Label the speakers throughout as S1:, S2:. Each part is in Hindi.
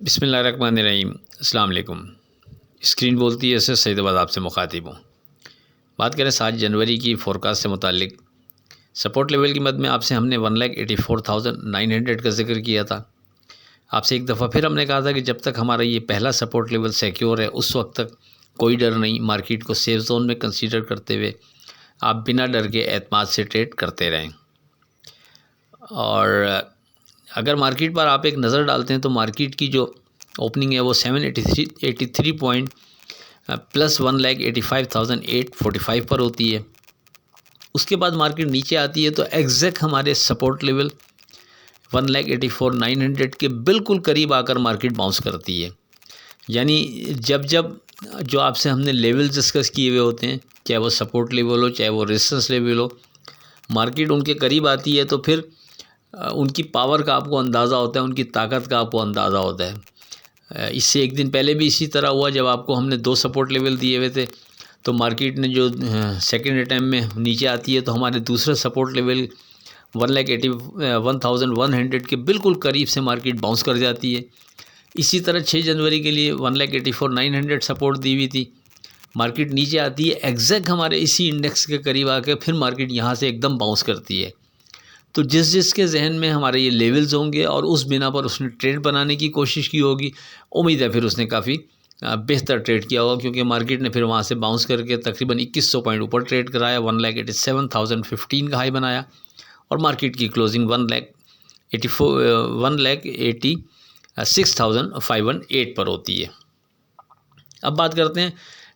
S1: बिस्मिल्लाहिर्रहमानिर्रहीम। अस्सलाम वालेकुम। स्क्रीन बोलती है, इससे सईदाबाद आपसे मुखातिब हूँ। बात करें 7 जनवरी की फ़ोरकास्ट से मुतालिक सपोर्ट लेवल की मद में आपसे हमने 1,84,900 का जिक्र किया था। आपसे एक दफ़ा फिर हमने कहा था कि जब तक हमारा ये पहला सपोर्ट लेवल सिक्योर है उस वक्त तक कोई डर नहीं, मार्केट को सेफ जोन में कंसीडर करते हुए आप बिना डर के एतमाद से ट्रेड करते रहें। और अगर मार्केट पर आप एक नज़र डालते हैं तो मार्केट की जो ओपनिंग है वो 783 पॉइंट प्लस 1,85,845 पर होती है। उसके बाद मार्केट नीचे आती है तो एग्जैक्ट हमारे सपोर्ट लेवल 1,84,900 के बिल्कुल करीब आकर मार्केट बाउंस करती है। यानी जब जब जो आपसे हमने लेवल डिस्कस किए हुए होते हैं, चाहे वो सपोर्ट लेवल हो चाहे वो रेजिस्टेंस लेवल हो, मार्केट उनके करीब आती है तो फिर उनकी पावर का आपको अंदाज़ा होता है, उनकी ताकत का आपको अंदाज़ा होता है। इससे एक दिन पहले भी इसी तरह हुआ जब आपको हमने 2 सपोर्ट लेवल दिए हुए थे तो मार्केट ने जो सेकेंड अटैम्प्ट में नीचे आती है तो हमारे दूसरे सपोर्ट लेवल 1,81,100 के बिल्कुल करीब से मार्केट बाउंस कर जाती है। इसी तरह 6 जनवरी के लिए 1,84,900 सपोर्ट दी हुई थी, मार्केट नीचे आती है एग्जैक्ट हमारे इसी इंडेक्स के करीब आकर फिर मार्केट यहाँ से एकदम बाउंस करती है। तो जिसके जहन में हमारे ये लेवल्स होंगे और उस बिना पर उसने ट्रेड बनाने की कोशिश की होगी, उम्मीद है फिर उसने काफ़ी बेहतर ट्रेड किया होगा, क्योंकि मार्केट ने फिर वहाँ से बाउंस करके तकरीबन 2100 पॉइंट ऊपर ट्रेड कराया, 1,87,015 का हाई बनाया और मार्केट की क्लोजिंग 1,86,508 पर होती है। अब बात करते हैं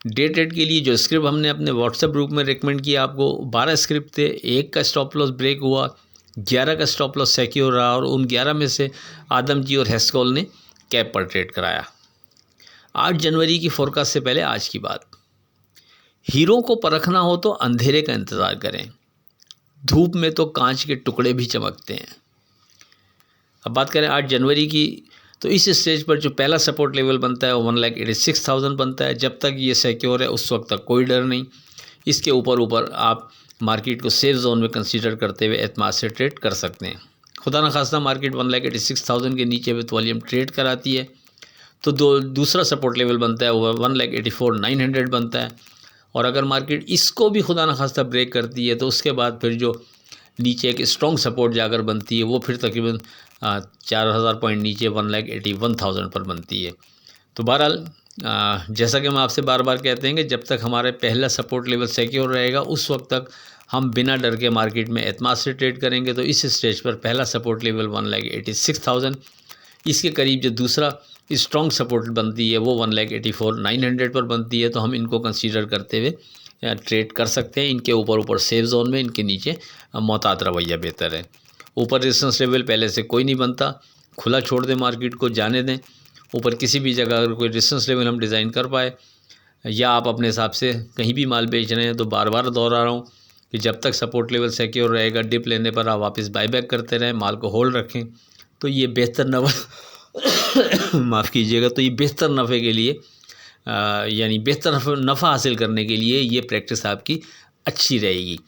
S1: डे ट्रेड के लिए जो स्क्रिप्ट हमने अपने व्हाट्सएप ग्रुप में रिकमेंड किया आपको। 12 स्क्रिप्ट थे, 1 का स्टॉप लॉस ब्रेक हुआ, 11 का स्टॉप लॉस सिक्योर रहा और उन 11 में से आदम जी और हेस्कॉल ने कैप पर ट्रेड कराया। 8 जनवरी की फोरकास्ट से पहले आज की बात, हीरो को परखना हो तो अंधेरे का इंतज़ार करें, धूप में तो कांच के टुकड़े भी चमकते हैं। अब बात करें 8 जनवरी की, तो इस स्टेज पर जो पहला सपोर्ट लेवल बनता है वो 1,86,000 बनता है। जब तक ये सिक्योर है उस वक्त तक कोई डर नहीं। इसके ऊपर आप मार्केट को सेफ जोन में कंसीडर करते हुए एतमाद से ट्रेड कर सकते हैं। खुदा न खास्ता मार्केट 1,86,000 के नीचे विथ वॉल्यूम ट्रेड कराती है तो दूसरा सपोर्ट लेवल बनता है वो 1,84,900 बनता है। और अगर मार्केट इसको भी खुदा न खास्ता ब्रेक करती है तो उसके बाद फिर जो नीचे एक स्ट्रॉन्ग सपोर्ट जाकर बनती है वो फिर तकरीबन 4,000 पॉइंट नीचे 1,81,000 पर बनती है। तो बहरहाल जैसा कि हम आपसे बार बार कहते हैं कि जब तक हमारे पहला सपोर्ट लेवल सिक्योर रहेगा उस वक्त तक हम बिना डर के मार्केट में एतमाद से ट्रेड करेंगे। तो इस स्टेज पर पहला सपोर्ट लेवल 1,86,000, इसके करीब जो दूसरा स्ट्रॉन्ग सपोर्ट बनती है वो 1,84,900 पर बनती है। तो हम इनको कंसीडर करते हुए ट्रेड कर सकते हैं। इनके ऊपर सेफ जोन में, इनके नीचे मोहतात रवैया बेहतर है। ऊपर रेजिस्टेंस लेवल पहले से कोई नहीं बनता, खुला छोड़ दें, मार्केट को जाने दें। ऊपर किसी भी जगह अगर कोई रेजिस्टेंस लेवल हम डिज़ाइन कर पाए या आप अपने हिसाब से कहीं भी माल बेच रहे हैं तो बार बार दोहरा रहा हूँ कि जब तक सपोर्ट लेवल सिक्योर रहेगा, डिप लेने पर आप वापस बाईबैक करते रहें, माल को होल्ड रखें। तो ये बेहतर माफ़ कीजिएगा, तो ये बेहतर नफ़े के लिए यानी बेहतर नफ़ा हासिल करने के लिए ये प्रैक्टिस आपकी अच्छी रहेगी।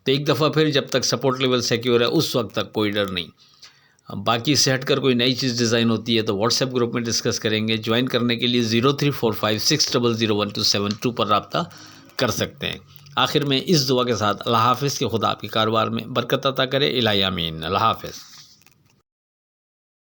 S1: तो एक दफ़ा फिर जब तक सपोर्ट लेवल सिक्योर है उस वक्त तक कोई डर नहीं। बाकी से हटकर कोई नई चीज़ डिज़ाइन होती है तो व्हाट्सएप ग्रुप में डिस्कस करेंगे। ज्वाइन करने के लिए 0345600172 पर रब्ता कर सकते हैं। आखिर में इस दुआ के साथ अल्लाह हाफ़िज़ के खुदा आपके कारोबार में बरकत अता करे। इलाही आमीन। अल्लाह हाफ़िज़।